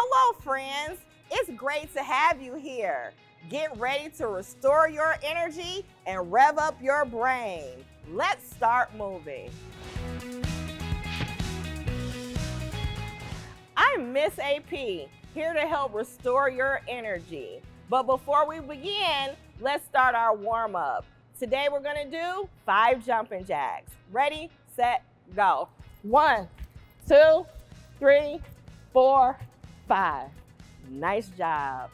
Hello, friends. It's great to have you here. Get ready to restore your energy and rev up your brain. Let's start moving. I'm Miss AP, here to help restore your energy. But before we begin, let's start our warm-up. Today we're gonna do 5 jumping jacks. Ready, set, go. 1, 2, 3, 4, 5. Nice job.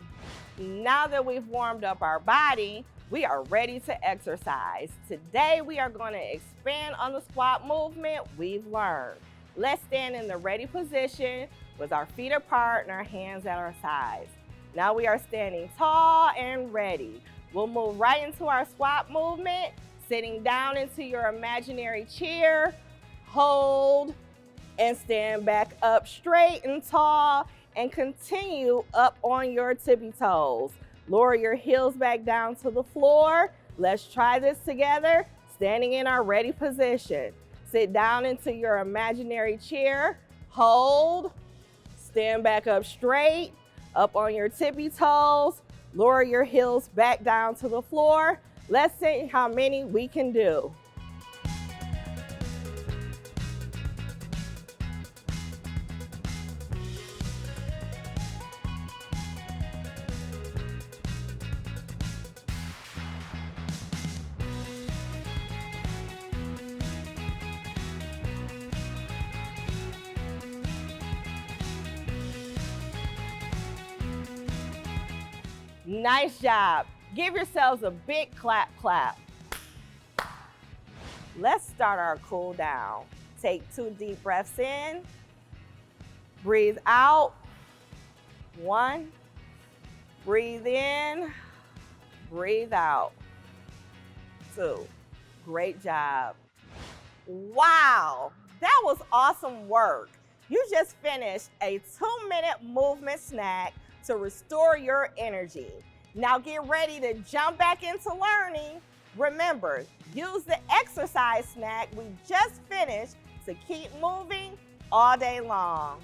Now that we've warmed up our body, we are ready to exercise. Today we are going to expand on the squat movement we've learned. Let's stand in the ready position with our feet apart and our hands at our sides. Now we are standing tall and ready. We'll move right into our squat movement, sitting down into your imaginary chair, hold, and stand back up straight and tall, and continue up on your tippy toes. Lower your heels back down to the floor. Let's try this together, standing in our ready position. Sit down into your imaginary chair, hold, stand back up straight, up on your tippy toes, lower your heels back down to the floor. Let's see how many we can do. Nice job. Give yourselves a big clap, clap. Let's start our cool down. Take 2 deep breaths in. Breathe out. 1. Breathe in. Breathe out. 2. Great job. Wow, that was awesome work. You just finished a 2-minute movement snack to restore your energy. Now get ready to jump back into learning. Remember, use the exercise snack we just finished to keep moving all day long.